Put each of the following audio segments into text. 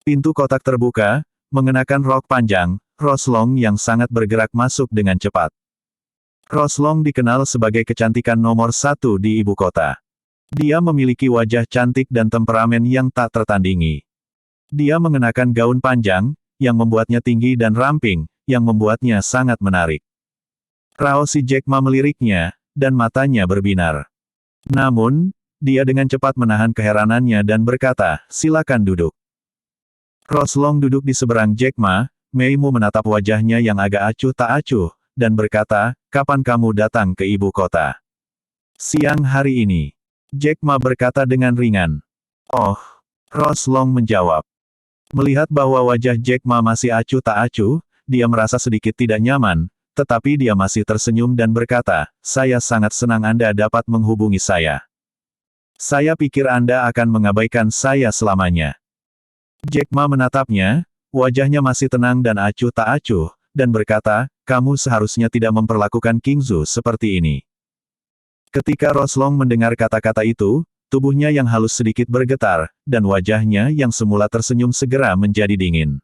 Pintu kotak terbuka, mengenakan rok panjang, Roslong yang sangat bergerak masuk dengan cepat. Roslong dikenal sebagai kecantikan nomor satu di ibu kota. Dia memiliki wajah cantik dan temperamen yang tak tertandingi. Dia mengenakan gaun panjang, yang membuatnya tinggi dan ramping, yang membuatnya sangat menarik. Raosi Jack Ma meliriknya, dan matanya berbinar. Namun, dia dengan cepat menahan keheranannya dan berkata, silakan duduk. Roslong duduk di seberang Jack Ma, Mei Mu menatap wajahnya yang agak acuh tak acuh, dan berkata, kapan kamu datang ke ibu kota? Siang hari ini. Jack Ma berkata dengan ringan. Oh, Roslong menjawab. Melihat bahwa wajah Jack Ma masih acuh tak acuh, dia merasa sedikit tidak nyaman, tetapi dia masih tersenyum dan berkata, saya sangat senang Anda dapat menghubungi saya. Saya pikir Anda akan mengabaikan saya selamanya. Jack Ma menatapnya, wajahnya masih tenang dan acuh tak acuh, dan berkata, kamu seharusnya tidak memperlakukan King Zhu seperti ini. Ketika Roslong mendengar kata-kata itu, tubuhnya yang halus sedikit bergetar, dan wajahnya yang semula tersenyum segera menjadi dingin.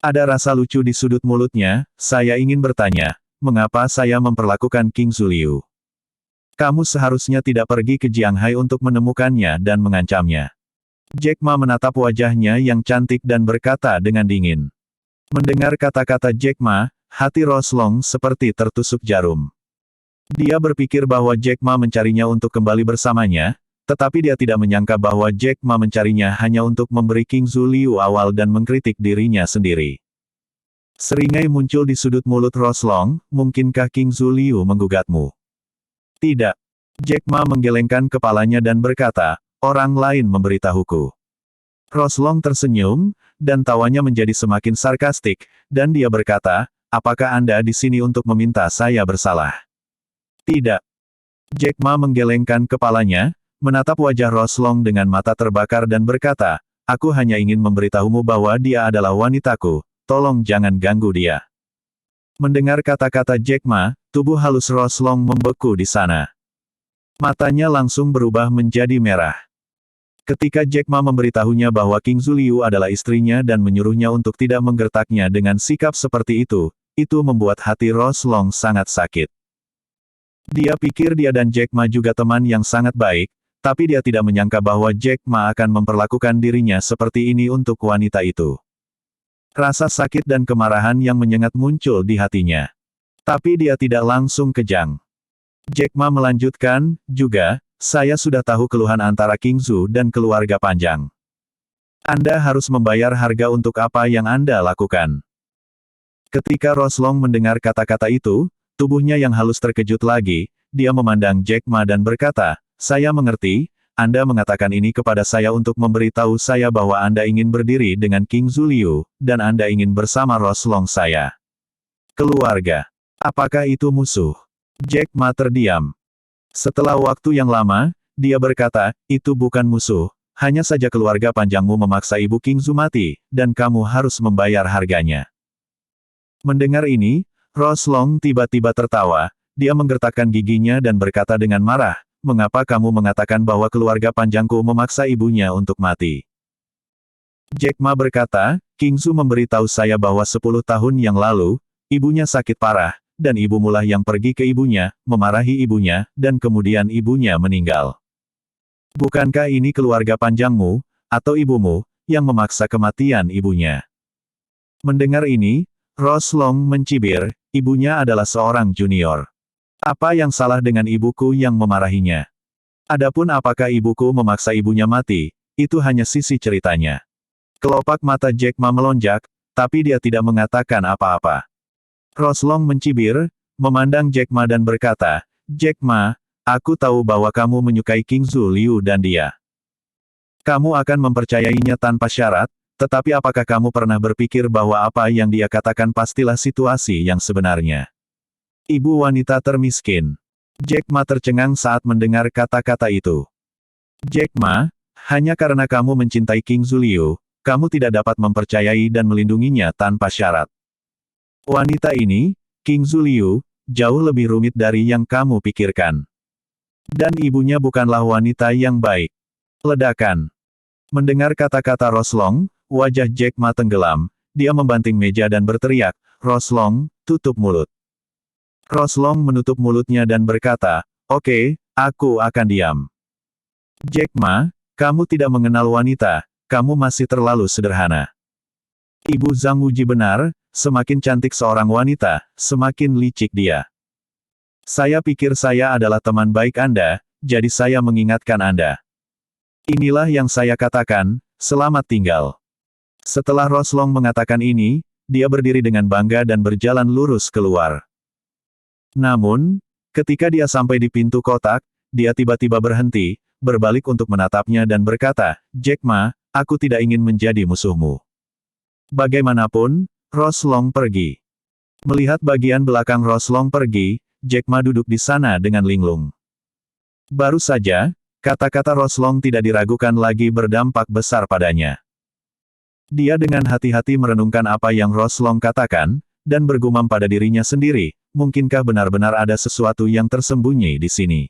Ada rasa lucu di sudut mulutnya, saya ingin bertanya, mengapa saya memperlakukan King Zhu Liu? Kamu seharusnya tidak pergi ke Jianghai untuk menemukannya dan mengancamnya. Jack Ma menatap wajahnya yang cantik dan berkata dengan dingin. Mendengar kata-kata Jack Ma, hati Roslong seperti tertusuk jarum. Dia berpikir bahwa Jack Ma mencarinya untuk kembali bersamanya, tetapi dia tidak menyangka bahwa Jack Ma mencarinya hanya untuk memberi King Zhu Liu awal dan mengkritik dirinya sendiri. Seringai muncul di sudut mulut Roslong, mungkinkah King Zhu Liu menggugatmu? Tidak. Jack Ma menggelengkan kepalanya dan berkata, orang lain memberitahuku. Roslong tersenyum, dan tawanya menjadi semakin sarkastik, dan dia berkata, apakah Anda di sini untuk meminta saya bersalah? Tidak. Jack Ma menggelengkan kepalanya, menatap wajah Roslong dengan mata terbakar dan berkata, aku hanya ingin memberitahumu bahwa dia adalah wanitaku, tolong jangan ganggu dia. Mendengar kata-kata Jack Ma, tubuh halus Roslong membeku di sana. Matanya langsung berubah menjadi merah. Ketika Jack Ma memberitahunya bahwa King Zhu Liu adalah istrinya dan menyuruhnya untuk tidak menggertaknya dengan sikap seperti itu membuat hati Roslong sangat sakit. Dia pikir dia dan Jack Ma juga teman yang sangat baik, tapi dia tidak menyangka bahwa Jack Ma akan memperlakukan dirinya seperti ini untuk wanita itu. Rasa sakit dan kemarahan yang menyengat muncul di hatinya. Tapi dia tidak langsung kejang. Jack Ma melanjutkan, juga, saya sudah tahu keluhan antara King Zhu dan keluarga panjang. Anda harus membayar harga untuk apa yang Anda lakukan. Ketika Roslong mendengar kata-kata itu, tubuhnya yang halus terkejut lagi, dia memandang Jack Ma dan berkata, saya mengerti, Anda mengatakan ini kepada saya untuk memberitahu saya bahwa Anda ingin berdiri dengan King Zhu Liu, dan Anda ingin bersama Roslong saya. Keluarga. Apakah itu musuh? Jack Ma terdiam. Setelah waktu yang lama, dia berkata, itu bukan musuh, hanya saja keluarga panjangmu memaksa ibu King Zhu mati, dan kamu harus membayar harganya. Mendengar ini, Roslong tiba-tiba tertawa, dia menggertakkan giginya dan berkata dengan marah, mengapa kamu mengatakan bahwa keluarga panjangku memaksa ibunya untuk mati? Jack Ma berkata, King Zhu memberitahu saya bahwa 10 tahun yang lalu, ibunya sakit parah, dan ibumu lah yang pergi ke ibunya, memarahi ibunya, dan kemudian ibunya meninggal. Bukankah ini keluarga panjangmu, atau ibumu, yang memaksa kematian ibunya? Mendengar ini, Roslong mencibir, ibunya adalah seorang junior. Apa yang salah dengan ibuku yang memarahinya? Adapun apakah ibuku memaksa ibunya mati, itu hanya sisi ceritanya. Kelopak mata Jack Ma melonjak, tapi dia tidak mengatakan apa-apa. Roslong mencibir, memandang Jack Ma dan berkata, Jack Ma, aku tahu bahwa kamu menyukai King Zhu Liu dan dia. Kamu akan mempercayainya tanpa syarat, tetapi apakah kamu pernah berpikir bahwa apa yang dia katakan pastilah situasi yang sebenarnya? Ibu wanita termiskin. Jack Ma tercengang saat mendengar kata-kata itu. Jack Ma, hanya karena kamu mencintai King Zhu Liu, kamu tidak dapat mempercayai dan melindunginya tanpa syarat. Wanita ini, King Zhu Liu, jauh lebih rumit dari yang kamu pikirkan. Dan ibunya bukanlah wanita yang baik. Ledakan. Mendengar kata-kata Roslong, wajah Jack Ma tenggelam, dia membanting meja dan berteriak, "Roslong, tutup mulut." Roslong menutup mulutnya dan berkata, "Oke, aku akan diam." Jack Ma, kamu tidak mengenal wanita, kamu masih terlalu sederhana. Ibu Zhang Wuji benar, semakin cantik seorang wanita, semakin licik dia. Saya pikir saya adalah teman baik Anda, jadi saya mengingatkan Anda. Inilah yang saya katakan, selamat tinggal. Setelah Roslong mengatakan ini, dia berdiri dengan bangga dan berjalan lurus keluar. Namun, ketika dia sampai di pintu kotak, dia tiba-tiba berhenti, berbalik untuk menatapnya dan berkata, "Jack Ma, aku tidak ingin menjadi musuhmu." Bagaimanapun, Roslong pergi. Melihat bagian belakang Roslong pergi, Jack Ma duduk di sana dengan linglung. Baru saja, kata-kata Roslong tidak diragukan lagi berdampak besar padanya. Dia dengan hati-hati merenungkan apa yang Roslong katakan, dan bergumam pada dirinya sendiri, mungkinkah benar-benar ada sesuatu yang tersembunyi di sini.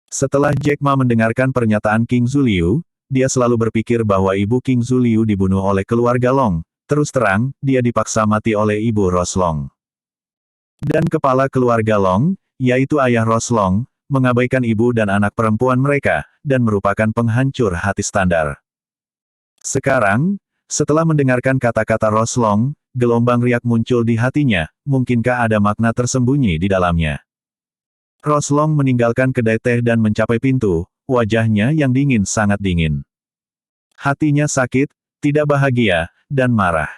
Setelah Jack Ma mendengarkan pernyataan King Zuliu, dia selalu berpikir bahwa ibu King Zuliu dibunuh oleh keluarga Long, terus terang, dia dipaksa mati oleh ibu Roslong. Dan kepala keluarga Long, yaitu ayah Roslong, mengabaikan ibu dan anak perempuan mereka, dan merupakan penghancur hati standar. Sekarang, setelah mendengarkan kata-kata Roslong, gelombang riak muncul di hatinya, mungkinkah ada makna tersembunyi di dalamnya. Roslong meninggalkan kedai teh dan mencapai pintu, wajahnya yang dingin sangat dingin. Hatinya sakit, tidak bahagia, dan marah.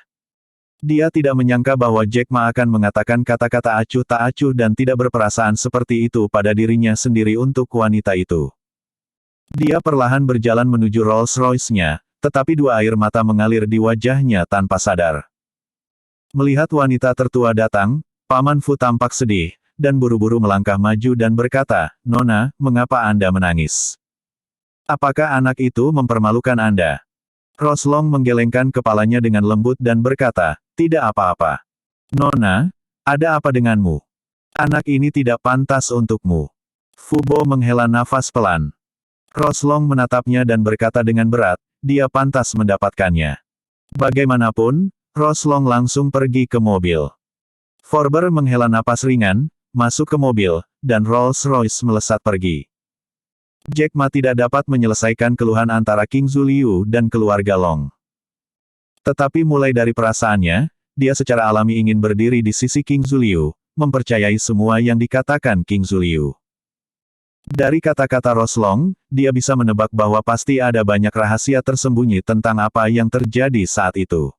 Dia tidak menyangka bahwa Jack Ma akan mengatakan kata-kata acuh tak acuh dan tidak berperasaan seperti itu pada dirinya sendiri untuk wanita itu. Dia perlahan berjalan menuju Rolls-Royce-nya, tetapi dua air mata mengalir di wajahnya tanpa sadar. Melihat wanita tertua datang, Paman Fu tampak sedih, dan buru-buru melangkah maju dan berkata, "Nona, mengapa Anda menangis? Apakah anak itu mempermalukan Anda?" Roslong menggelengkan kepalanya dengan lembut dan berkata, "Tidak apa-apa. Nona, ada apa denganmu? Anak ini tidak pantas untukmu." Fubo menghela nafas pelan. Roslong menatapnya dan berkata dengan berat, "Dia pantas mendapatkannya." Bagaimanapun, Roslong langsung pergi ke mobil. Forber menghela napas ringan, masuk ke mobil, dan Rolls-Royce melesat pergi. Jack Ma tidak dapat menyelesaikan keluhan antara King Zuliu dan keluarga Long. Tetapi mulai dari perasaannya, dia secara alami ingin berdiri di sisi King Zuliu, mempercayai semua yang dikatakan King Zuliu. Dari kata-kata Roslong, dia bisa menebak bahwa pasti ada banyak rahasia tersembunyi tentang apa yang terjadi saat itu.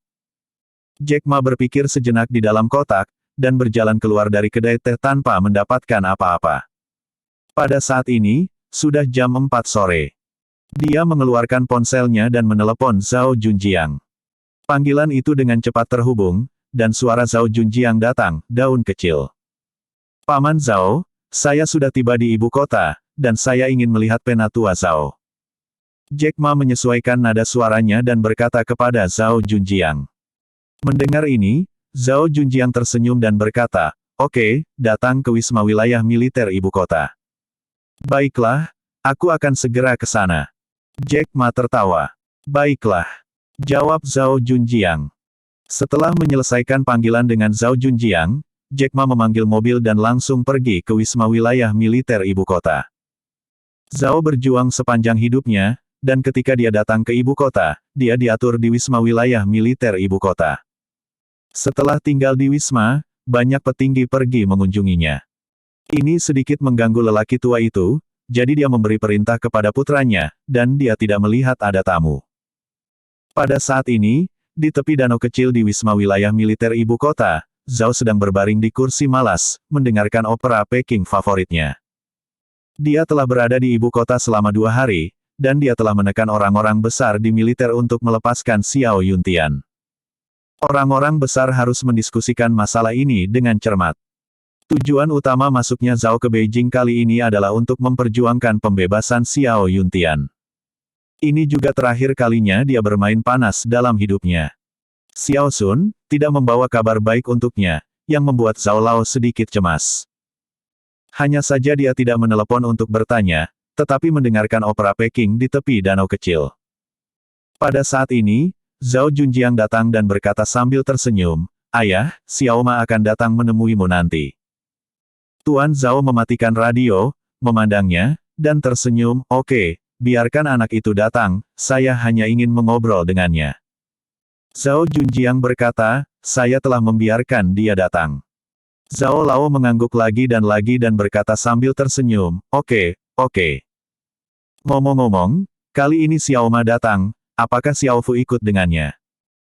Jack Ma berpikir sejenak di dalam kotak, dan berjalan keluar dari kedai teh tanpa mendapatkan apa-apa. Pada saat ini, sudah jam 4 sore. Dia mengeluarkan ponselnya dan menelepon Zhao Junjiang. Panggilan itu dengan cepat terhubung, dan suara Zhao Junjiang datang, "Daun kecil. Paman Zhao, saya sudah tiba di ibu kota, dan saya ingin melihat penatua Zhao." Jack Ma menyesuaikan nada suaranya dan berkata kepada Zhao Junjiang. Mendengar ini, Zhao Junjiang tersenyum dan berkata, "Oke, datang ke Wisma Wilayah Militer Ibu Kota." "Baiklah, aku akan segera ke sana." Jack Ma tertawa. "Baiklah," jawab Zhao Junjiang. Setelah menyelesaikan panggilan dengan Zhao Junjiang, Jack Ma memanggil mobil dan langsung pergi ke Wisma Wilayah Militer Ibu Kota. Zhao berjuang sepanjang hidupnya, dan ketika dia datang ke ibu kota, dia diatur di Wisma Wilayah Militer Ibu Kota. Setelah tinggal di Wisma, banyak petinggi pergi mengunjunginya. Ini sedikit mengganggu lelaki tua itu, jadi dia memberi perintah kepada putranya, dan dia tidak melihat ada tamu. Pada saat ini, di tepi danau kecil di Wisma Wilayah Militer Ibu Kota, Zhao sedang berbaring di kursi malas, mendengarkan opera Peking favoritnya. Dia telah berada di ibu kota selama 2 hari, dan dia telah menekan orang-orang besar di militer untuk melepaskan Xiao Yuntian. Orang-orang besar harus mendiskusikan masalah ini dengan cermat. Tujuan utama masuknya Zhao ke Beijing kali ini adalah untuk memperjuangkan pembebasan Xiao Yuntian. Ini juga terakhir kalinya dia bermain panas dalam hidupnya. Xiao Sun tidak membawa kabar baik untuknya, yang membuat Zhao Lao sedikit cemas. Hanya saja dia tidak menelepon untuk bertanya, tetapi mendengarkan opera Peking di tepi danau kecil. Pada saat ini, Zhao Junjiang datang dan berkata sambil tersenyum, "Ayah, Xiao Ma akan datang menemuimu nanti." Tuan Zhao mematikan radio, memandangnya, dan tersenyum, "Oke, biarkan anak itu datang, saya hanya ingin mengobrol dengannya." Zhao Junjiang berkata, "Saya telah membiarkan dia datang." Zhao Lao mengangguk lagi dan berkata sambil tersenyum, "Oke, oke." Ngomong-ngomong, kali ini Xiao Ma datang, apakah Xiao Fu ikut dengannya?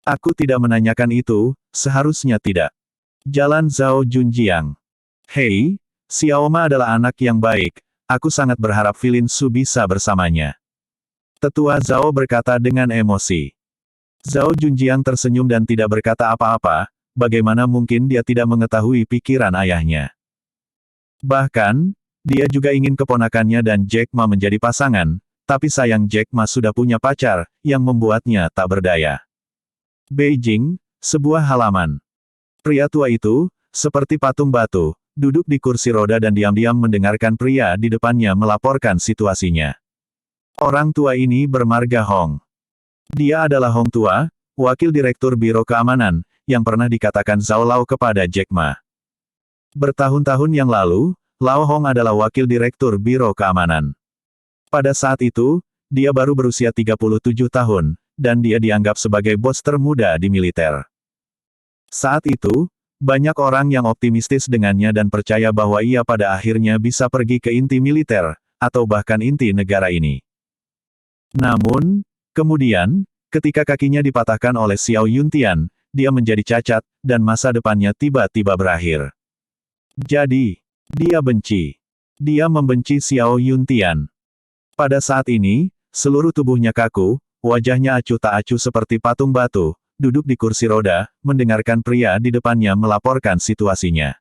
Aku tidak menanyakan itu, seharusnya tidak. Jalan Zhao Junjiang. Hei, Xiao Ma adalah anak yang baik, aku sangat berharap Filin Su bisa bersamanya. Tetua Zhao berkata dengan emosi. Zhao Junjiang tersenyum dan tidak berkata apa-apa, bagaimana mungkin dia tidak mengetahui pikiran ayahnya. Bahkan, dia juga ingin keponakannya dan Jack Ma menjadi pasangan, tapi sayang Jack Ma sudah punya pacar, yang membuatnya tak berdaya. Beijing, sebuah halaman. Pria tua itu, seperti patung batu, duduk di kursi roda dan diam-diam mendengarkan pria di depannya melaporkan situasinya. Orang tua ini bermarga Hong. Dia adalah Hong tua, wakil direktur Biro Keamanan, yang pernah dikatakan Zhao Lao kepada Jack Ma. Bertahun-tahun yang lalu, Lao Hong adalah wakil direktur Biro Keamanan. Pada saat itu, dia baru berusia 37 tahun, dan dia dianggap sebagai bos termuda di militer. Saat itu, banyak orang yang optimistis dengannya dan percaya bahwa ia pada akhirnya bisa pergi ke inti militer, atau bahkan inti negara ini. Namun, kemudian, ketika kakinya dipatahkan oleh Xiao Yuntian, dia menjadi cacat, dan masa depannya tiba-tiba berakhir. Jadi, dia benci. Dia membenci Xiao Yuntian. Pada saat ini, seluruh tubuhnya kaku, wajahnya acuh tak acuh seperti patung batu, duduk di kursi roda, mendengarkan pria di depannya melaporkan situasinya.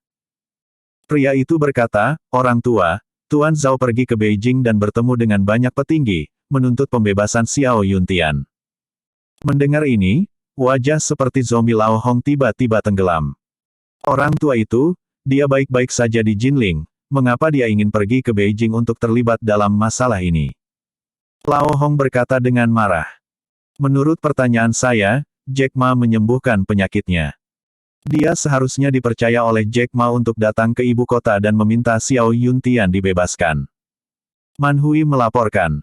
Pria itu berkata, "Orang tua, Tuan Zhao pergi ke Beijing dan bertemu dengan banyak petinggi, menuntut pembebasan Xiao Yuntian." Mendengar ini, wajah seperti zombie Lao Hong tiba-tiba tenggelam. Orang tua itu, dia baik-baik saja di Jinling, mengapa dia ingin pergi ke Beijing untuk terlibat dalam masalah ini? Lao Hong berkata dengan marah. Menurut pertanyaan saya, Jack Ma menyembuhkan penyakitnya. Dia seharusnya dipercaya oleh Jack Ma untuk datang ke ibu kota dan meminta Xiao Yuntian dibebaskan. Man Hui melaporkan.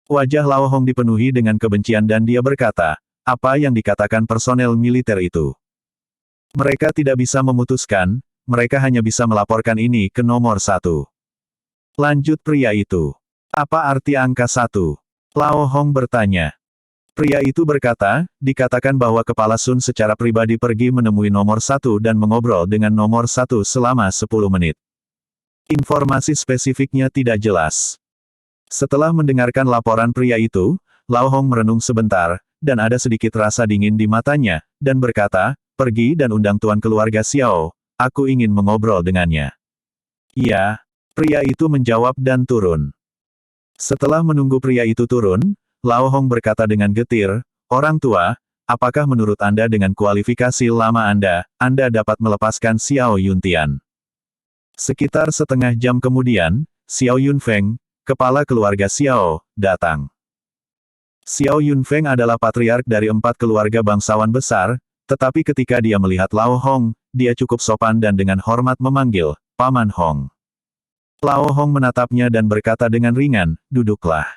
Wajah Lao Hong dipenuhi dengan kebencian dan dia berkata, "Apa yang dikatakan personel militer itu? Mereka tidak bisa memutuskan, mereka hanya bisa melaporkan ini ke nomor 1. Lanjut pria itu. "Apa arti angka 1? Lao Hong bertanya. Pria itu berkata, "Dikatakan bahwa Kepala Sun secara pribadi pergi menemui nomor 1 dan mengobrol dengan nomor 1 selama 10 menit. Informasi spesifiknya tidak jelas." Setelah mendengarkan laporan pria itu, Lao Hong merenung sebentar, dan ada sedikit rasa dingin di matanya, dan berkata, "Pergi dan undang tuan keluarga Xiao, aku ingin mengobrol dengannya." "Iya." Pria itu menjawab dan turun. Setelah menunggu pria itu turun, Lao Hong berkata dengan getir, "Orang tua, apakah menurut Anda dengan kualifikasi lama Anda dapat melepaskan Xiao Yuntian?" Sekitar setengah jam kemudian, Xiao Yunfeng, kepala keluarga Xiao, datang. Xiao Yunfeng adalah patriark dari 4 keluarga bangsawan besar, tetapi ketika dia melihat Lao Hong, dia cukup sopan dan dengan hormat memanggil, "Paman Hong." Lao Hong menatapnya dan berkata dengan ringan, "Duduklah."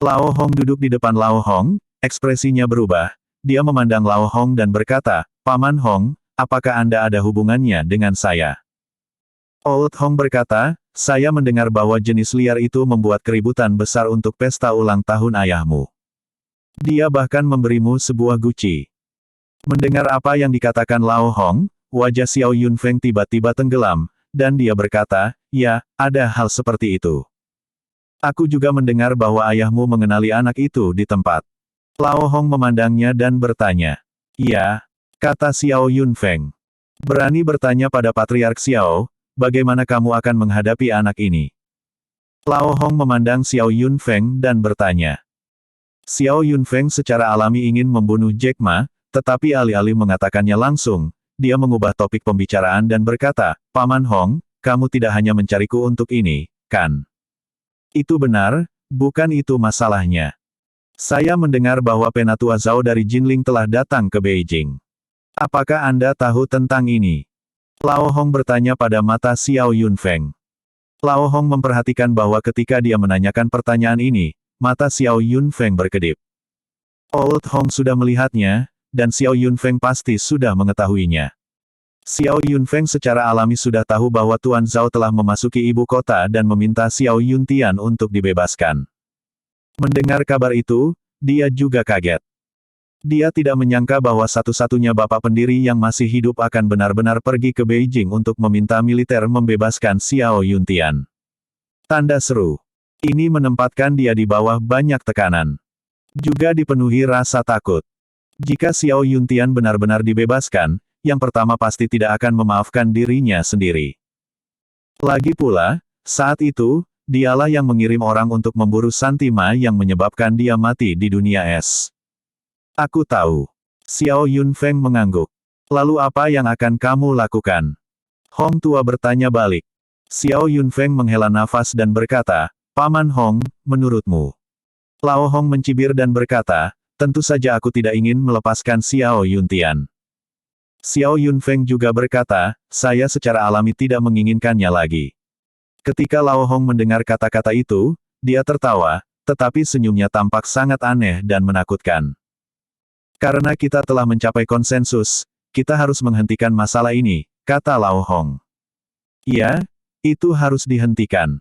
Lao Hong duduk di depan Lao Hong, ekspresinya berubah, dia memandang Lao Hong dan berkata, "Paman Hong, apakah Anda ada hubungannya dengan saya?" Old Hong berkata, "Saya mendengar bahwa jenis liar itu membuat keributan besar untuk pesta ulang tahun ayahmu. Dia bahkan memberimu sebuah guci." Mendengar apa yang dikatakan Lao Hong, wajah Xiao Yunfeng tiba-tiba tenggelam, dan dia berkata, "Ya, ada hal seperti itu. Aku juga mendengar bahwa ayahmu mengenali anak itu di tempat." Lao Hong memandangnya dan bertanya. "Iya," kata Xiao Yunfeng. "Berani bertanya pada Patriark Xiao, bagaimana kamu akan menghadapi anak ini?" Lao Hong memandang Xiao Yunfeng dan bertanya. Xiao Yunfeng secara alami ingin membunuh Jack Ma, tetapi alih-alih mengatakannya langsung, dia mengubah topik pembicaraan dan berkata, "Paman Hong, kamu tidak hanya mencariku untuk ini, kan? Itu benar, bukan itu masalahnya. Saya mendengar bahwa Penatua Zhao dari Jinling telah datang ke Beijing. Apakah Anda tahu tentang ini? Lao Hong bertanya pada mata Xiao Yunfeng. Lao Hong memperhatikan bahwa ketika dia menanyakan pertanyaan ini, mata Xiao Yunfeng berkedip. Old Hong sudah melihatnya, dan Xiao Yunfeng pasti sudah mengetahuinya. Xiao Yunfeng secara alami sudah tahu bahwa Tuan Zhao telah memasuki ibu kota dan meminta Xiao Yuntian untuk dibebaskan. Mendengar kabar itu, dia juga kaget. Dia tidak menyangka bahwa satu-satunya bapak pendiri yang masih hidup akan benar-benar pergi ke Beijing untuk meminta militer membebaskan Xiao Yuntian. Tanda seru. Ini menempatkan dia di bawah banyak tekanan. Juga dipenuhi rasa takut. Jika Xiao Yuntian benar-benar dibebaskan, yang pertama pasti tidak akan memaafkan dirinya sendiri. Lagi pula, saat itu, dialah yang mengirim orang untuk memburu Santi Ma yang menyebabkan dia mati di dunia es. Aku tahu. Xiao Yunfeng mengangguk. Lalu apa yang akan kamu lakukan? Hong tua bertanya balik. Xiao Yunfeng menghela nafas dan berkata, Paman Hong, menurutmu? Lao Hong mencibir dan berkata, tentu saja aku tidak ingin melepaskan Xiao Yuntian. Xiao Yunfeng juga berkata, saya secara alami tidak menginginkannya lagi. Ketika Lao Hong mendengar kata-kata itu, dia tertawa, tetapi senyumnya tampak sangat aneh dan menakutkan. Karena kita telah mencapai konsensus, kita harus menghentikan masalah ini, kata Lao Hong. Ya, itu harus dihentikan.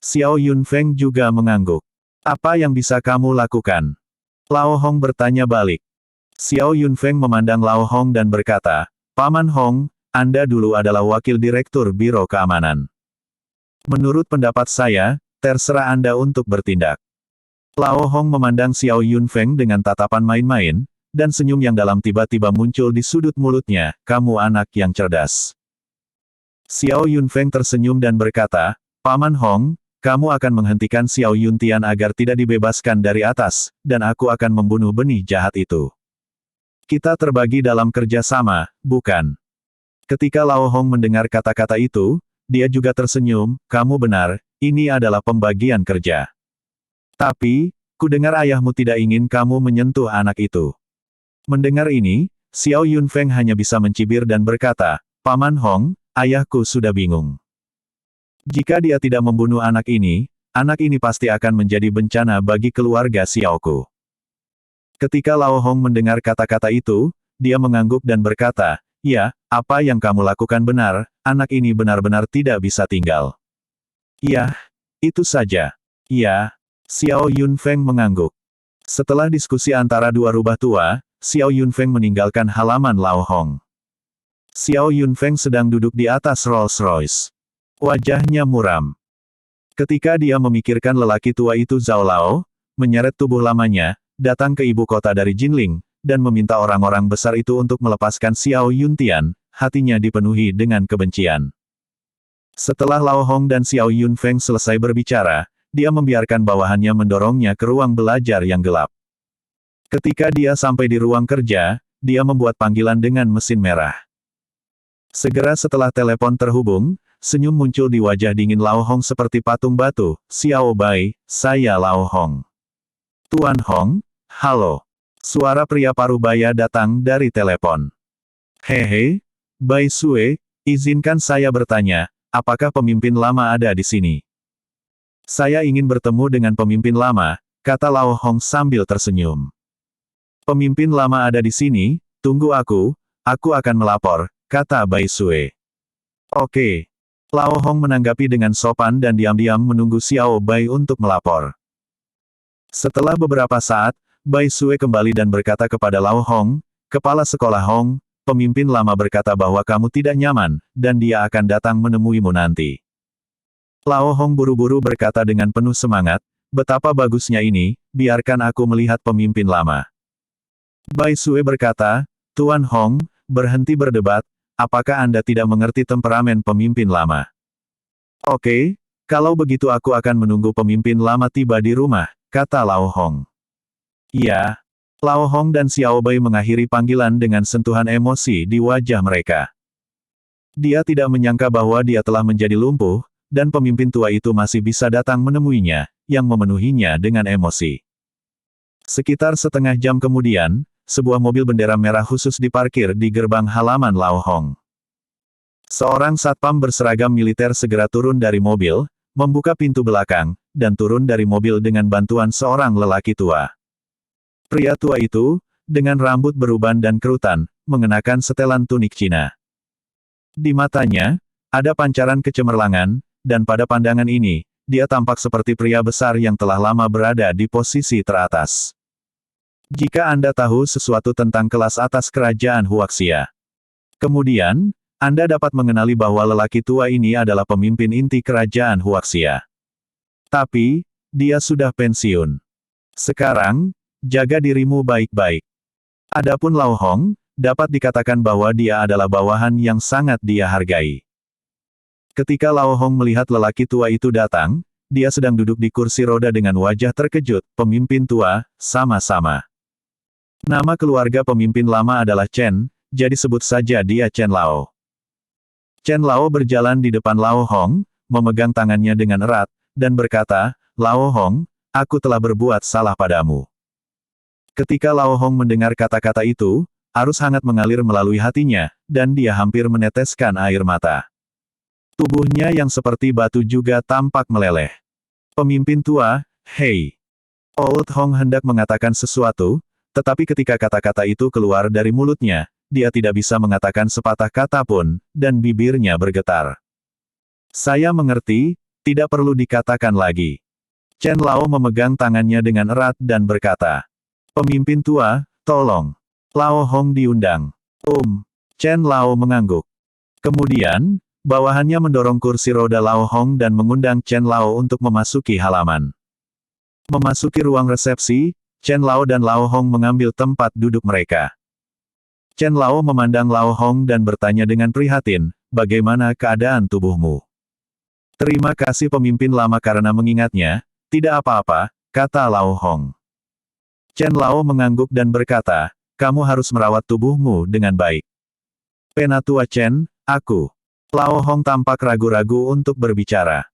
Xiao Yunfeng juga mengangguk. Apa yang bisa kamu lakukan? Lao Hong bertanya balik. Xiao Yunfeng memandang Lao Hong dan berkata, Paman Hong, Anda dulu adalah wakil direktur Biro Keamanan. Menurut pendapat saya, terserah Anda untuk bertindak. Lao Hong memandang Xiao Yunfeng dengan tatapan main-main, dan senyum yang dalam tiba-tiba muncul di sudut mulutnya, kamu anak yang cerdas. Xiao Yunfeng tersenyum dan berkata, Paman Hong, kamu akan menghentikan Xiao Yuntian agar tidak dibebaskan dari atas, dan aku akan membunuh benih jahat itu. Kita terbagi dalam kerja sama, bukan? Ketika Lao Hong mendengar kata-kata itu, dia juga tersenyum, kamu benar, ini adalah pembagian kerja. Tapi, kudengar ayahmu tidak ingin kamu menyentuh anak itu. Mendengar ini, Xiao Yunfeng hanya bisa mencibir dan berkata, Paman Hong, ayahku sudah bingung. Jika dia tidak membunuh anak ini pasti akan menjadi bencana bagi keluarga Xiaoku. Ketika Lao Hong mendengar kata-kata itu, dia mengangguk dan berkata, ya, apa yang kamu lakukan benar, anak ini benar-benar tidak bisa tinggal. Ya, itu saja. Ya, Xiao Yunfeng mengangguk. Setelah diskusi antara dua rubah tua, Xiao Yunfeng meninggalkan halaman Lao Hong. Xiao Yunfeng sedang duduk di atas Rolls-Royce. Wajahnya muram. Ketika dia memikirkan lelaki tua itu Zhao Lao, menyeret tubuh lamanya, datang ke ibu kota dari Jinling, dan meminta orang-orang besar itu untuk melepaskan Xiao Yuntian, hatinya dipenuhi dengan kebencian. Setelah Lao Hong dan Xiao Yunfeng selesai berbicara, dia membiarkan bawahannya mendorongnya ke ruang belajar yang gelap. Ketika dia sampai di ruang kerja, dia membuat panggilan dengan mesin merah. Segera setelah telepon terhubung, senyum muncul di wajah dingin Lao Hong seperti patung batu, Xiao Bai, saya Lao Hong. Tuan Hong, halo. Suara pria parubaya datang dari telepon. Hehe, Bai Sue, izinkan saya bertanya, apakah pemimpin lama ada di sini? Saya ingin bertemu dengan pemimpin lama, kata Lao Hong sambil tersenyum. Pemimpin lama ada di sini, tunggu aku akan melapor, kata Bai Sue. Oke. Lao Hong menanggapi dengan sopan dan diam-diam menunggu Xiao Bai untuk melapor. Setelah beberapa saat, Bai Sue kembali dan berkata kepada Lao Hong, kepala sekolah Hong, pemimpin lama berkata bahwa kamu tidak nyaman, dan dia akan datang menemuimu nanti. Lao Hong buru-buru berkata dengan penuh semangat, betapa bagusnya ini, biarkan aku melihat pemimpin lama. Bai Sue berkata, Tuan Hong, berhenti berdebat, apakah Anda tidak mengerti temperamen pemimpin lama? Oke, kalau begitu aku akan menunggu pemimpin lama tiba di rumah, kata Lao Hong. Iya. Lao Hong dan Xiao Bai mengakhiri panggilan dengan sentuhan emosi di wajah mereka. Dia tidak menyangka bahwa dia telah menjadi lumpuh, dan pemimpin tua itu masih bisa datang menemuinya, yang memenuhinya dengan emosi. Sekitar setengah jam kemudian, sebuah mobil bendera merah khusus diparkir di gerbang halaman Lao Hong. Seorang satpam berseragam militer segera turun dari mobil, membuka pintu belakang, dan turun dari mobil dengan bantuan seorang lelaki tua. Pria tua itu, dengan rambut beruban dan kerutan, mengenakan setelan tunik Cina. Di matanya, ada pancaran kecemerlangan, dan pada pandangan ini, dia tampak seperti pria besar yang telah lama berada di posisi teratas. Jika Anda tahu sesuatu tentang kelas atas kerajaan Huaxia, kemudian, Anda dapat mengenali bahwa lelaki tua ini adalah pemimpin inti kerajaan Huaxia. Tapi, dia sudah pensiun. Sekarang, jaga dirimu baik-baik. Adapun Lao Hong, dapat dikatakan bahwa dia adalah bawahan yang sangat dia hargai. Ketika Lao Hong melihat lelaki tua itu datang, dia sedang duduk di kursi roda dengan wajah terkejut, pemimpin tua, sama-sama. Nama keluarga pemimpin lama adalah Chen, jadi sebut saja dia Chen Lao. Chen Lao berjalan di depan Lao Hong, memegang tangannya dengan erat, dan berkata, "Lao Hong, aku telah berbuat salah padamu." Ketika Lao Hong mendengar kata-kata itu, arus hangat mengalir melalui hatinya, dan dia hampir meneteskan air mata. Tubuhnya yang seperti batu juga tampak meleleh. Pemimpin tua, hei. Old Hong hendak mengatakan sesuatu, tetapi ketika kata-kata itu keluar dari mulutnya, dia tidak bisa mengatakan sepatah kata pun, dan bibirnya bergetar. Saya mengerti, tidak perlu dikatakan lagi. Chen Lao memegang tangannya dengan erat dan berkata, "Pemimpin tua, tolong." Lao Hong diundang. Chen Lao mengangguk. Kemudian, bawahannya mendorong kursi roda Lao Hong dan mengundang Chen Lao untuk memasuki halaman. Memasuki ruang resepsi, Chen Lao dan Lao Hong mengambil tempat duduk mereka. Chen Lao memandang Lao Hong dan bertanya dengan prihatin, "Bagaimana keadaan tubuhmu?" "Terima kasih pemimpin lama karena mengingatnya, tidak apa-apa," kata Lao Hong. Chen Lao mengangguk dan berkata, "Kamu harus merawat tubuhmu dengan baik." "Penatua Chen, aku." Lao Hong tampak ragu-ragu untuk berbicara.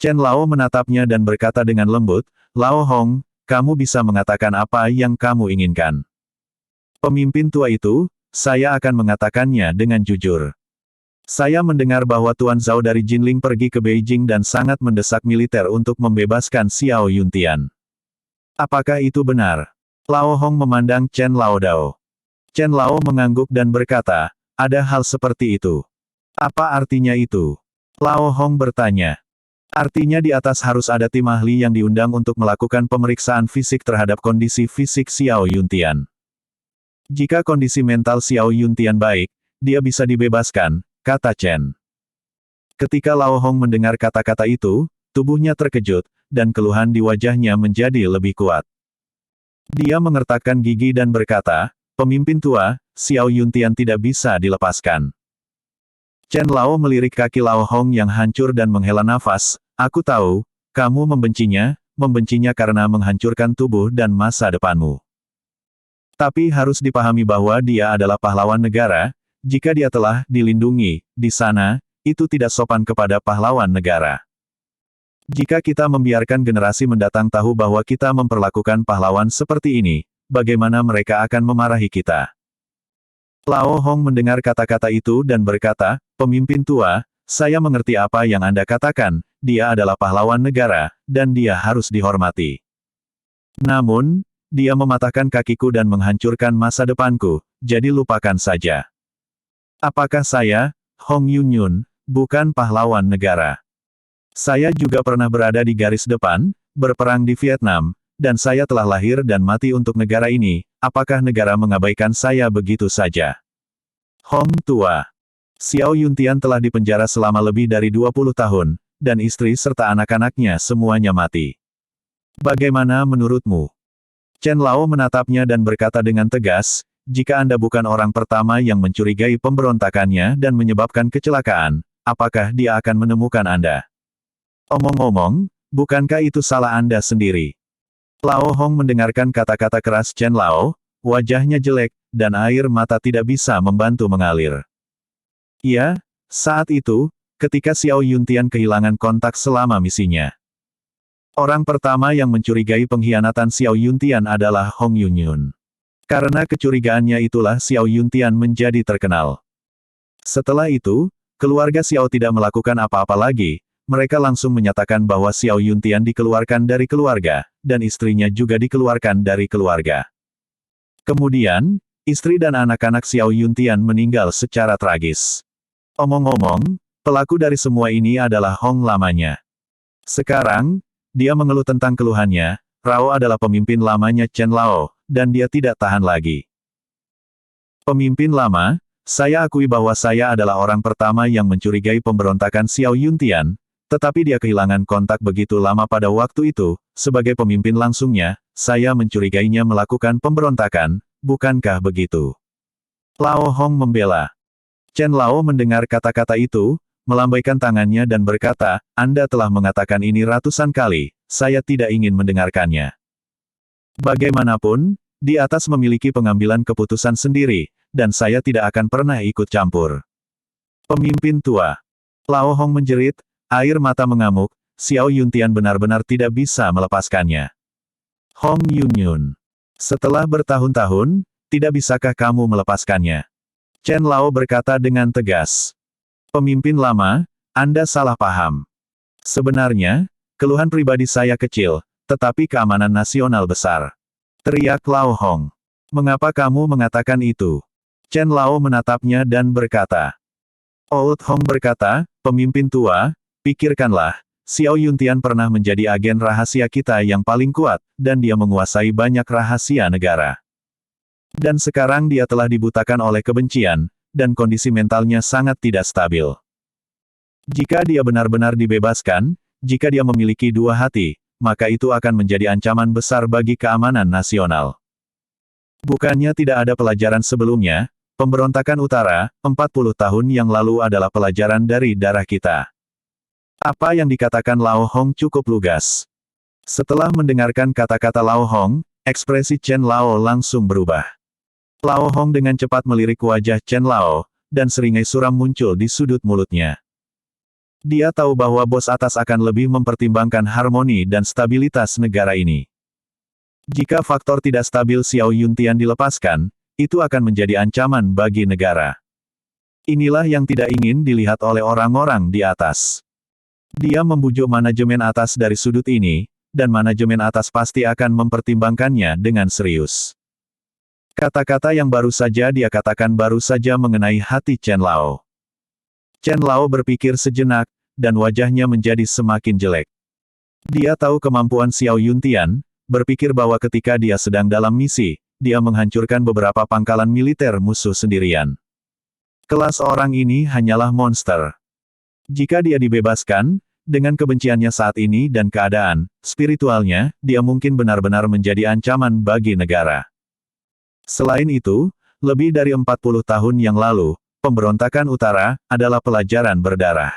Chen Lao menatapnya dan berkata dengan lembut, "Lao Hong, kamu bisa mengatakan apa yang kamu inginkan." Pemimpin tua itu, saya akan mengatakannya dengan jujur. Saya mendengar bahwa Tuan Zhao dari Jinling pergi ke Beijing dan sangat mendesak militer untuk membebaskan Xiao Yuntian. Apakah itu benar? Lao Hong memandang Chen Lao Dao. Chen Lao mengangguk dan berkata, "Ada hal seperti itu." "Apa artinya itu?" Lao Hong bertanya. "Artinya di atas harus ada tim ahli yang diundang untuk melakukan pemeriksaan fisik terhadap kondisi fisik Xiao Yuntian. Jika kondisi mental Xiao Yuntian baik, dia bisa dibebaskan," kata Chen. Ketika Lao Hong mendengar kata-kata itu, tubuhnya terkejut, dan keluhan di wajahnya menjadi lebih kuat. Dia mengertakkan gigi dan berkata, "Pemimpin tua, Xiao Yuntian tidak bisa dilepaskan." Chen Lao melirik kaki Lao Hong yang hancur dan menghela nafas, "Aku tahu, kamu membencinya karena menghancurkan tubuh dan masa depanmu. Tapi harus dipahami bahwa dia adalah pahlawan negara, jika dia telah dilindungi di sana, itu tidak sopan kepada pahlawan negara. Jika kita membiarkan generasi mendatang tahu bahwa kita memperlakukan pahlawan seperti ini, bagaimana mereka akan memarahi kita?" Lao Hong mendengar kata-kata itu dan berkata, "Pemimpin tua, saya mengerti apa yang Anda katakan, dia adalah pahlawan negara, dan dia harus dihormati. Namun, dia mematahkan kakiku dan menghancurkan masa depanku, jadi lupakan saja. Apakah saya, Hong Yunyun, bukan pahlawan negara? Saya juga pernah berada di garis depan, berperang di Vietnam, dan saya telah lahir dan mati untuk negara ini, apakah negara mengabaikan saya begitu saja? Hong tua. Xiao Yuntian telah dipenjara selama lebih dari 20 tahun, dan istri serta anak-anaknya semuanya mati. Bagaimana menurutmu?" Chen Lao menatapnya dan berkata dengan tegas, "Jika Anda bukan orang pertama yang mencurigai pemberontakannya dan menyebabkan kecelakaan, apakah dia akan menemukan Anda? Omong-omong, bukankah itu salah Anda sendiri?" Lao Hong mendengarkan kata-kata keras Chen Lao, wajahnya jelek, dan air mata tidak bisa membantu mengalir. "Iya, saat itu, ketika Xiao Yuntian kehilangan kontak selama misinya. Orang pertama yang mencurigai pengkhianatan Xiao Yuntian adalah Hong Yunyun. Karena kecurigaannya itulah Xiao Yuntian menjadi terkenal. Setelah itu, keluarga Xiao tidak melakukan apa-apa lagi, mereka langsung menyatakan bahwa Xiao Yuntian dikeluarkan dari keluarga, dan istrinya juga dikeluarkan dari keluarga. Kemudian, istri dan anak-anak Xiao Yuntian meninggal secara tragis. Omong-omong, pelaku dari semua ini adalah Hong lamanya. Sekarang, dia mengeluh tentang keluhannya, Rao adalah pemimpin lamanya Chen Lao, dan dia tidak tahan lagi. Pemimpin lama, saya akui bahwa saya adalah orang pertama yang mencurigai pemberontakan Xiao Yuntian, tetapi dia kehilangan kontak begitu lama pada waktu itu, sebagai pemimpin langsungnya, saya mencurigainya melakukan pemberontakan, bukankah begitu? Lao Hong membela. Chen Lao mendengar kata-kata itu, melambaikan tangannya dan berkata, Anda telah mengatakan ini ratusan kali, saya tidak ingin mendengarkannya. Bagaimanapun, di atas memiliki pengambilan keputusan sendiri, dan saya tidak akan pernah ikut campur. Pemimpin tua. Lao Hong menjerit, air mata mengamuk, Xiao Yuntian benar-benar tidak bisa melepaskannya. Hong Yunyun. Setelah bertahun-tahun, tidak bisakah kamu melepaskannya? Chen Lao berkata dengan tegas. Pemimpin lama, Anda salah paham. Sebenarnya, keluhan pribadi saya kecil, tetapi keamanan nasional besar. Teriak Lao Hong. Mengapa kamu mengatakan itu? Chen Lao menatapnya dan berkata. Old Hong berkata, pemimpin tua, pikirkanlah, Xiao Yuntian pernah menjadi agen rahasia kita yang paling kuat, dan dia menguasai banyak rahasia negara. Dan sekarang dia telah dibutakan oleh kebencian, dan kondisi mentalnya sangat tidak stabil. Jika dia benar-benar dibebaskan, jika dia memiliki dua hati, maka itu akan menjadi ancaman besar bagi keamanan nasional. Bukannya tidak ada pelajaran sebelumnya, pemberontakan utara, 40 tahun yang lalu adalah pelajaran dari darah kita. Apa yang dikatakan Lao Hong cukup lugas. Setelah mendengarkan kata-kata Lao Hong, ekspresi Chen Lao langsung berubah. Lao Hong dengan cepat melirik wajah Chen Lao, dan seringai suram muncul di sudut mulutnya. Dia tahu bahwa bos atas akan lebih mempertimbangkan harmoni dan stabilitas negara ini. Jika faktor tidak stabil Xiao Yuntian dilepaskan, itu akan menjadi ancaman bagi negara. Inilah yang tidak ingin dilihat oleh orang-orang di atas. Dia membujuk manajemen atas dari sudut ini, dan manajemen atas pasti akan mempertimbangkannya dengan serius. Kata-kata yang baru saja dia katakan baru saja mengenai hati Chen Lao. Chen Lao berpikir sejenak, dan wajahnya menjadi semakin jelek. Dia tahu kemampuan Xiao Yuntian, berpikir bahwa ketika dia sedang dalam misi, dia menghancurkan beberapa pangkalan militer musuh sendirian. Kelas orang ini hanyalah monster. Jika dia dibebaskan, dengan kebenciannya saat ini dan keadaan spiritualnya, dia mungkin benar-benar menjadi ancaman bagi negara. Selain itu, lebih dari 40 tahun yang lalu, pemberontakan utara adalah pelajaran berdarah.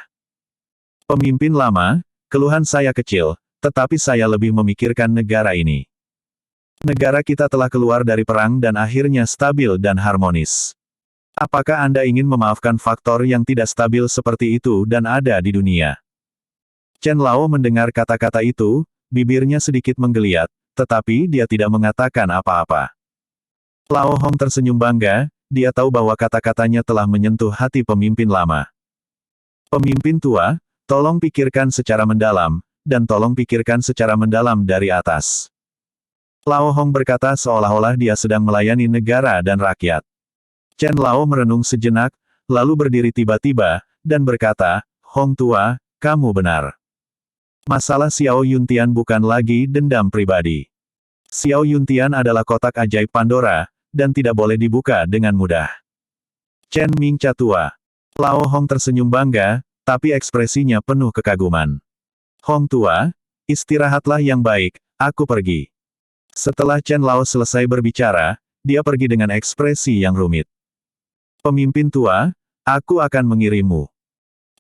Pemimpin lama, keluhan saya kecil, tetapi saya lebih memikirkan negara ini. Negara kita telah keluar dari perang dan akhirnya stabil dan harmonis. Apakah Anda ingin memaafkan faktor yang tidak stabil seperti itu dan ada di dunia? Chen Lao mendengar kata-kata itu, bibirnya sedikit menggeliat, tetapi dia tidak mengatakan apa-apa. Lao Hong tersenyum bangga, dia tahu bahwa kata-katanya telah menyentuh hati pemimpin lama. Pemimpin tua, tolong pikirkan secara mendalam, dan tolong pikirkan secara mendalam dari atas. Lao Hong berkata seolah-olah dia sedang melayani negara dan rakyat. Chen Lao merenung sejenak, lalu berdiri tiba-tiba, dan berkata, Hong tua, kamu benar. Masalah Xiao Yuntian bukan lagi dendam pribadi. Xiao Yuntian adalah kotak ajaib Pandora, dan tidak boleh dibuka dengan mudah. Chen Mingcha tua. Lao Hong tersenyum bangga, tapi ekspresinya penuh kekaguman. Hong tua, istirahatlah yang baik, aku pergi. Setelah Chen Lao selesai berbicara, dia pergi dengan ekspresi yang rumit. Pemimpin tua, aku akan mengirimmu.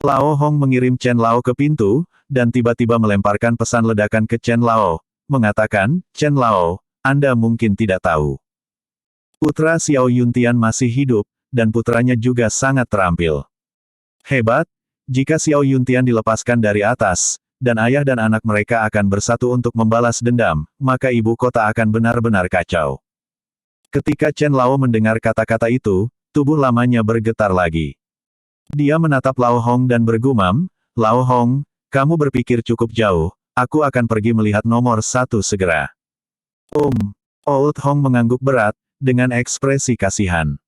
Lao Hong mengirim Chen Lao ke pintu, dan tiba-tiba melemparkan pesan ledakan ke Chen Lao, mengatakan, Chen Lao, Anda mungkin tidak tahu. Putra Xiao Yuntian masih hidup, dan putranya juga sangat terampil. Hebat, jika Xiao Yuntian dilepaskan dari atas, dan ayah dan anak mereka akan bersatu untuk membalas dendam, maka ibu kota akan benar-benar kacau. Ketika Chen Lao mendengar kata-kata itu, tubuh lamanya bergetar lagi. Dia menatap Lao Hong dan bergumam, "Lao Hong, kamu berpikir cukup jauh, aku akan pergi melihat nomor 1 segera." Old Hong mengangguk berat, dengan ekspresi kasihan.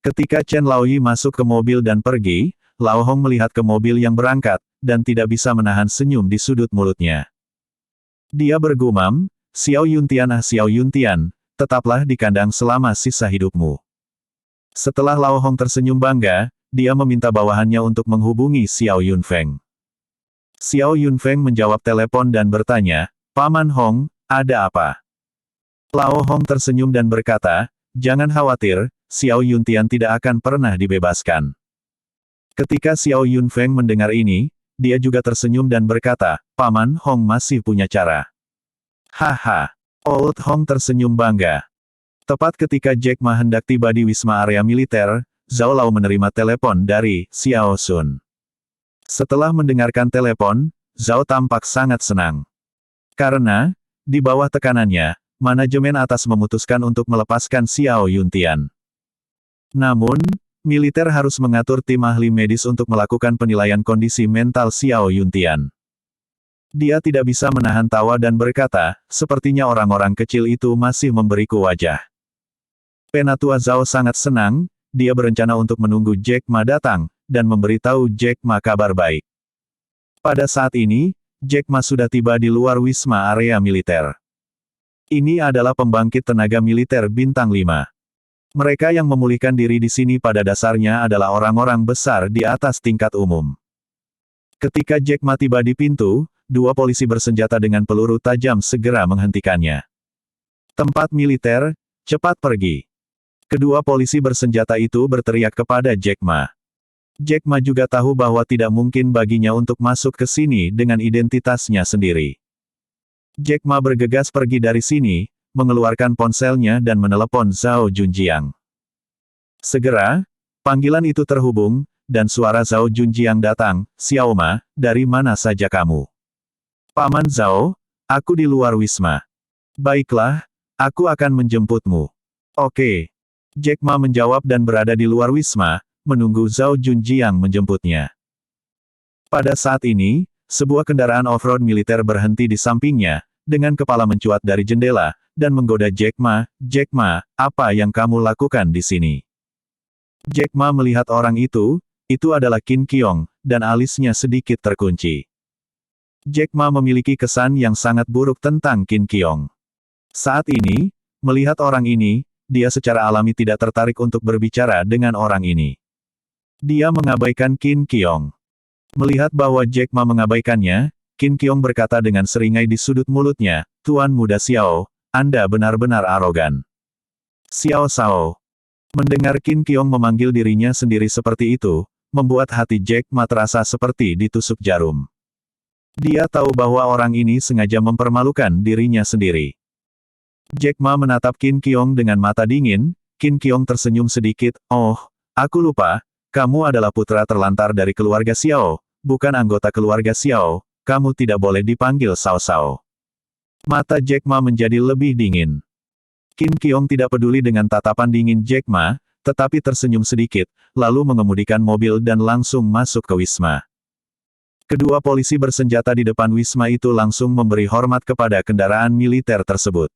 Ketika Chen Laoyi masuk ke mobil dan pergi, Lao Hong melihat ke mobil yang berangkat, dan tidak bisa menahan senyum di sudut mulutnya. Dia bergumam, "Xiao Yuntian Xiao Yuntian, tetaplah di kandang selama sisa hidupmu." Setelah Lao Hong tersenyum bangga, dia meminta bawahannya untuk menghubungi Xiao Yunfeng. Xiao Yunfeng menjawab telepon dan bertanya, "Paman Hong, ada apa?" Lao Hong tersenyum dan berkata, "Jangan khawatir, Xiao Yuntian tidak akan pernah dibebaskan." Ketika Xiao Yunfeng mendengar ini, dia juga tersenyum dan berkata, "Paman Hong masih punya cara." Haha. Old Hong tersenyum bangga. Tepat ketika Jack Ma hendak tiba di wisma area militer, Zhao Lao menerima telepon dari Xiao Sun. Setelah mendengarkan telepon, Zhao tampak sangat senang. Karena, di bawah tekanannya, manajemen atas memutuskan untuk melepaskan Xiao Yuntian. Namun, militer harus mengatur tim ahli medis untuk melakukan penilaian kondisi mental Xiao Yuntian. Dia tidak bisa menahan tawa dan berkata, "Sepertinya orang-orang kecil itu masih memberiku wajah." Penatua Zhao sangat senang, dia berencana untuk menunggu Jack Ma datang, dan memberitahu Jack Ma kabar baik. Pada saat ini, Jack Ma sudah tiba di luar wisma area militer. Ini adalah pembangkit tenaga militer bintang 5. Mereka yang memulihkan diri di sini pada dasarnya adalah orang-orang besar di atas tingkat umum. Ketika Jack Ma tiba di pintu, 2 polisi bersenjata dengan peluru tajam segera menghentikannya. "Tempat militer, cepat pergi." Kedua polisi bersenjata itu berteriak kepada Jack Ma. Jack Ma juga tahu bahwa tidak mungkin baginya untuk masuk ke sini dengan identitasnya sendiri. Jack Ma bergegas pergi dari sini, mengeluarkan ponselnya dan menelepon Zhao Junjiang. Segera, panggilan itu terhubung, dan suara Zhao Junjiang datang, "Xiao Ma, dari mana saja kamu?" "Paman Zhao, aku di luar wisma." "Baiklah, aku akan menjemputmu." "Oke." Jack Ma menjawab dan berada di luar wisma, menunggu Zhao Junjiang menjemputnya. Pada saat ini, sebuah kendaraan off-road militer berhenti di sampingnya, dengan kepala mencuat dari jendela, dan menggoda Jack Ma, "Jack Ma, apa yang kamu lakukan di sini?" Jack Ma melihat orang itu adalah Qin Qiong, dan alisnya sedikit terkunci. Jack Ma memiliki kesan yang sangat buruk tentang Qin Qiong. Saat ini, melihat orang ini, dia secara alami tidak tertarik untuk berbicara dengan orang ini. Dia mengabaikan Qin Qiong. Melihat bahwa Jack Ma mengabaikannya, Qin Qiong berkata dengan seringai di sudut mulutnya, "Tuan Muda Xiao, Anda benar-benar arogan." "Xiao Shao." Mendengar Qin Qiong memanggil dirinya sendiri seperti itu, membuat hati Jack Ma terasa seperti ditusuk jarum. Dia tahu bahwa orang ini sengaja mempermalukan dirinya sendiri. Jack Ma menatap Qin Qiong dengan mata dingin. Qin Qiong tersenyum sedikit, "Oh, aku lupa, kamu adalah putra terlantar dari keluarga Xiao, bukan anggota keluarga Xiao, kamu tidak boleh dipanggil Shao Shao." Mata Jack Ma menjadi lebih dingin. Qin Qiong tidak peduli dengan tatapan dingin Jack Ma, tetapi tersenyum sedikit, lalu mengemudikan mobil dan langsung masuk ke wisma. Kedua polisi bersenjata di depan wisma itu langsung memberi hormat kepada kendaraan militer tersebut.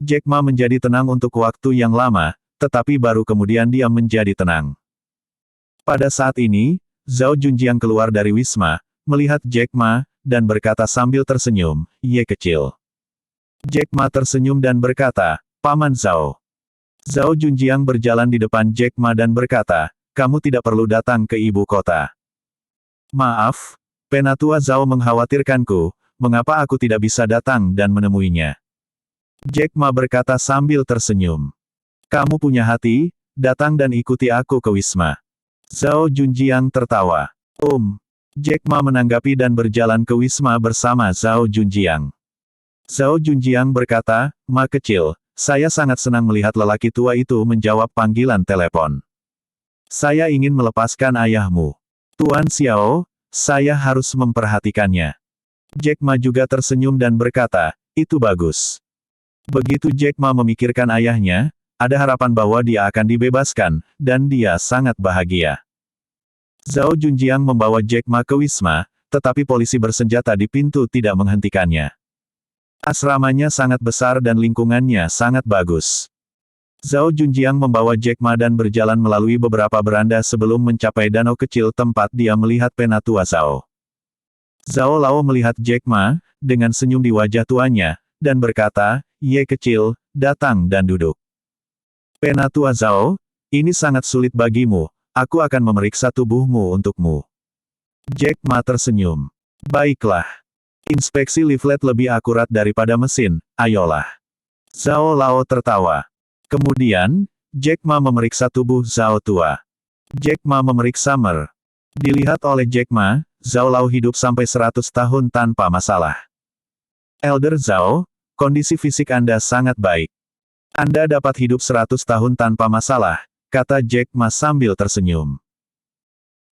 Jack Ma menjadi tenang untuk waktu yang lama, tetapi baru kemudian dia menjadi tenang. Pada saat ini, Zhao Junjiang keluar dari wisma, melihat Jack Ma, dan berkata sambil tersenyum, "Ye kecil." Jack Ma tersenyum dan berkata, "Paman Zhao." Zhao Junjiang berjalan di depan Jack Ma dan berkata, "Kamu tidak perlu datang ke ibu kota." "Maaf, Penatua Zhao mengkhawatirkanku, mengapa aku tidak bisa datang dan menemuinya?" Jack Ma berkata sambil tersenyum. "Kamu punya hati, datang dan ikuti aku ke wisma." Zhao Junjiang tertawa. Jack Ma menanggapi dan berjalan ke wisma bersama Zhao Junjiang. Zhao Junjiang berkata, "Ma kecil, saya sangat senang melihat lelaki tua itu menjawab panggilan telepon. Saya ingin melepaskan ayahmu. Tuan Xiao, saya harus memperhatikannya." Jack Ma juga tersenyum dan berkata, itu bagus. Begitu Jack Ma memikirkan ayahnya, ada harapan bahwa dia akan dibebaskan, dan dia sangat bahagia. Zhao Junjiang membawa Jack Ma ke Wisma, tetapi polisi bersenjata di pintu tidak menghentikannya. Asramanya sangat besar dan lingkungannya sangat bagus. Zhao Junjiang membawa Jack Ma dan berjalan melalui beberapa beranda sebelum mencapai danau kecil tempat dia melihat Penatua Zhao. Zhao Lao melihat Jack Ma, dengan senyum di wajah tuanya, dan berkata, Ye kecil, datang dan duduk. Penatua Zhao, ini sangat sulit bagimu, aku akan memeriksa tubuhmu untukmu. Jack Ma tersenyum. Baiklah. Inspeksi leaflet lebih akurat daripada mesin, ayolah. Zhao Lao tertawa. Kemudian, Jack Ma memeriksa tubuh Zhao tua. Jack Ma memeriksa Mer. Dilihat oleh Jack Ma, Zhao Lao hidup sampai 100 tahun tanpa masalah. Elder Zhao, kondisi fisik Anda sangat baik. Anda dapat hidup 100 tahun tanpa masalah, kata Jack Ma sambil tersenyum.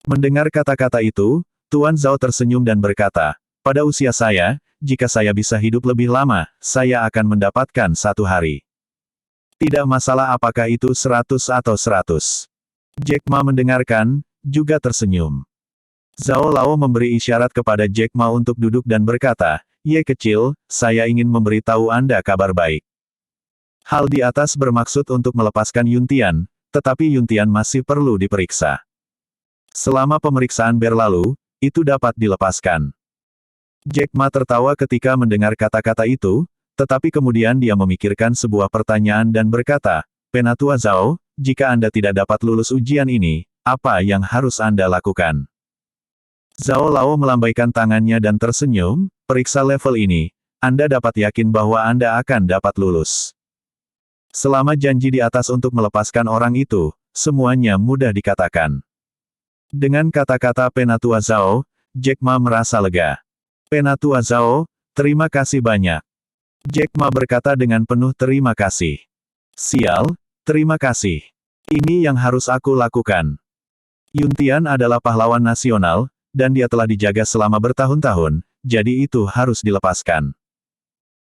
Mendengar kata-kata itu, Tuan Zhao tersenyum dan berkata, pada usia saya, jika saya bisa hidup lebih lama, saya akan mendapatkan 1 hari. Tidak masalah apakah itu 100 atau 100. Jack Ma mendengarkan, juga tersenyum. Zhao Lao memberi isyarat kepada Jack Ma untuk duduk dan berkata, Ye kecil, saya ingin memberitahu Anda kabar baik. Hal di atas bermaksud untuk melepaskan Yuntian, tetapi Yuntian masih perlu diperiksa. Selama pemeriksaan berlalu, itu dapat dilepaskan. Jack Ma tertawa ketika mendengar kata-kata itu, tetapi kemudian dia memikirkan sebuah pertanyaan dan berkata, Penatua Zhao, jika Anda tidak dapat lulus ujian ini, apa yang harus Anda lakukan? Zhao Lao melambaikan tangannya dan tersenyum, periksa level ini, Anda dapat yakin bahwa Anda akan dapat lulus. Selama janji di atas untuk melepaskan orang itu, semuanya mudah dikatakan. Dengan kata-kata Penatua Zhao, Jack Ma merasa lega. Penatua Zhao, terima kasih banyak. Jack Ma berkata dengan penuh terima kasih. Sial, terima kasih. Ini yang harus aku lakukan. Yuntian adalah pahlawan nasional, dan dia telah dijaga selama bertahun-tahun, jadi itu harus dilepaskan.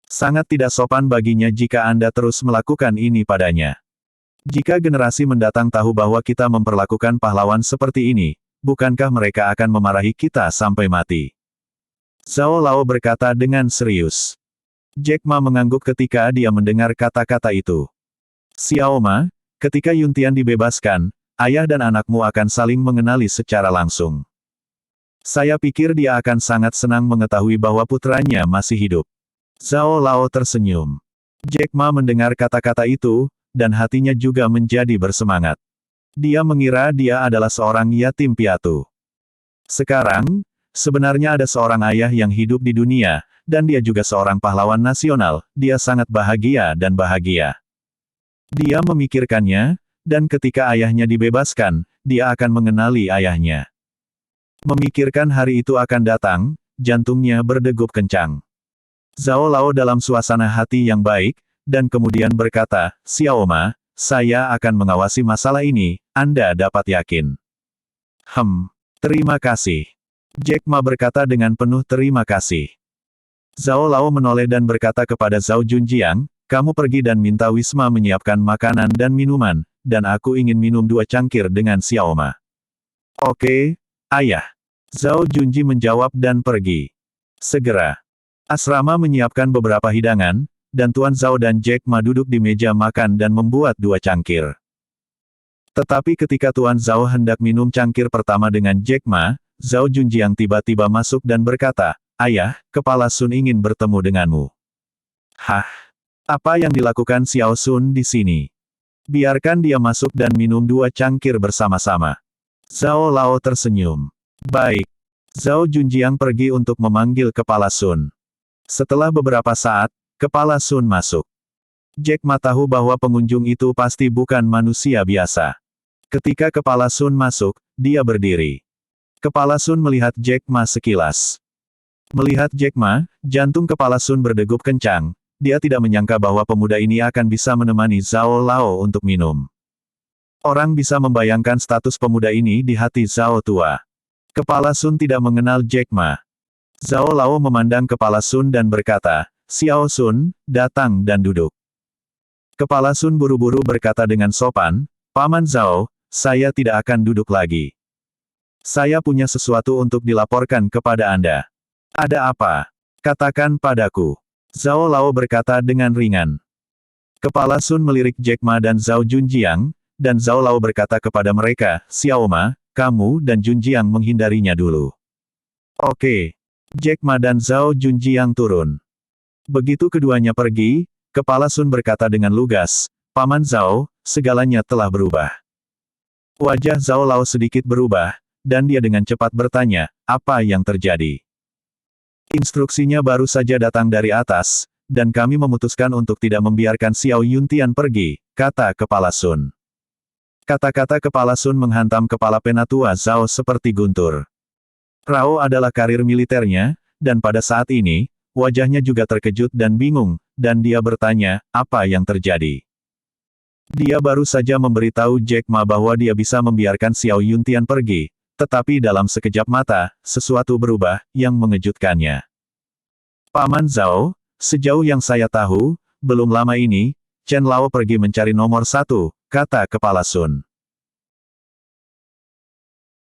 Sangat tidak sopan baginya jika Anda terus melakukan ini padanya. Jika generasi mendatang tahu bahwa kita memperlakukan pahlawan seperti ini, bukankah mereka akan memarahi kita sampai mati? Zhao Lao berkata dengan serius. Jack Ma mengangguk ketika dia mendengar kata-kata itu. Xiao Ma, ketika Yuntian dibebaskan, ayah dan anakmu akan saling mengenali secara langsung. Saya pikir dia akan sangat senang mengetahui bahwa putranya masih hidup. Zhao Lao tersenyum. Jack Ma mendengar kata-kata itu, dan hatinya juga menjadi bersemangat. Dia mengira dia adalah seorang yatim piatu. Sekarang, sebenarnya ada seorang ayah yang hidup di dunia, dan dia juga seorang pahlawan nasional, dia sangat bahagia dan bahagia. Dia memikirkannya, dan ketika ayahnya dibebaskan, dia akan mengenali ayahnya. Memikirkan hari itu akan datang, jantungnya berdegup kencang. Zhao Lao dalam suasana hati yang baik, dan kemudian berkata, Xiao Ma, saya akan mengawasi masalah ini, Anda dapat yakin. Terima kasih. Jack Ma berkata dengan penuh terima kasih. Zhao Lao menoleh dan berkata kepada Zhao Junjiang, kamu pergi dan minta Wisma menyiapkan makanan dan minuman, dan aku ingin minum 2 cangkir dengan Xiao Ma. Oke, ayah. Zhao Junji menjawab dan pergi. Segera. Asrama menyiapkan beberapa hidangan, dan Tuan Zhao dan Jack Ma duduk di meja makan dan membuat 2 cangkir. Tetapi ketika Tuan Zhao hendak minum cangkir pertama dengan Jack Ma, Zhao Junjiang tiba-tiba masuk dan berkata, Ayah, Kepala Sun ingin bertemu denganmu. Hah? Apa yang dilakukan Xiao Sun di sini? Biarkan dia masuk dan minum 2 cangkir bersama-sama. Zhao Lao tersenyum. Baik. Zhao Junjiang pergi untuk memanggil Kepala Sun. Setelah beberapa saat, Kepala Sun masuk. Jack Ma tahu bahwa pengunjung itu pasti bukan manusia biasa. Ketika Kepala Sun masuk, dia berdiri. Kepala Sun melihat Jack Ma sekilas. Melihat Jack Ma, jantung Kepala Sun berdegup kencang. Dia tidak menyangka bahwa pemuda ini akan bisa menemani Zhao Lao untuk minum. Orang bisa membayangkan status pemuda ini di hati Zhao tua. Kepala Sun tidak mengenal Jack Ma. Zhao Lao memandang kepala Sun dan berkata, Xiao Sun, datang dan duduk. Kepala Sun buru-buru berkata dengan sopan, Paman Zhao, saya tidak akan duduk lagi. Saya punya sesuatu untuk dilaporkan kepada Anda. Ada apa? Katakan padaku. Zhao Lao berkata dengan ringan. Kepala Sun melirik Jack Ma dan Zhao Junjiang, dan Zhao Lao berkata kepada mereka, Xiao Ma, kamu dan Junjiang menghindarinya dulu. Oke. Jack Ma dan Zhao Junjiang turun. Begitu keduanya pergi, Kepala Sun berkata dengan lugas, Paman Zhao, segalanya telah berubah. Wajah Zhao Lao sedikit berubah, dan dia dengan cepat bertanya, apa yang terjadi? Instruksinya baru saja datang dari atas, dan kami memutuskan untuk tidak membiarkan Xiao Yuntian pergi, kata Kepala Sun. Kata-kata Kepala Sun menghantam kepala penatua Zhao seperti guntur. Rao adalah karir militernya, dan pada saat ini, wajahnya juga terkejut dan bingung, dan dia bertanya, apa yang terjadi? Dia baru saja memberitahu Jack Ma bahwa dia bisa membiarkan Xiao Yuntian pergi, tetapi dalam sekejap mata, sesuatu berubah, yang mengejutkannya. Paman Zhao, sejauh yang saya tahu, belum lama ini, Chen Lao pergi mencari nomor 1, kata Kepala Sun.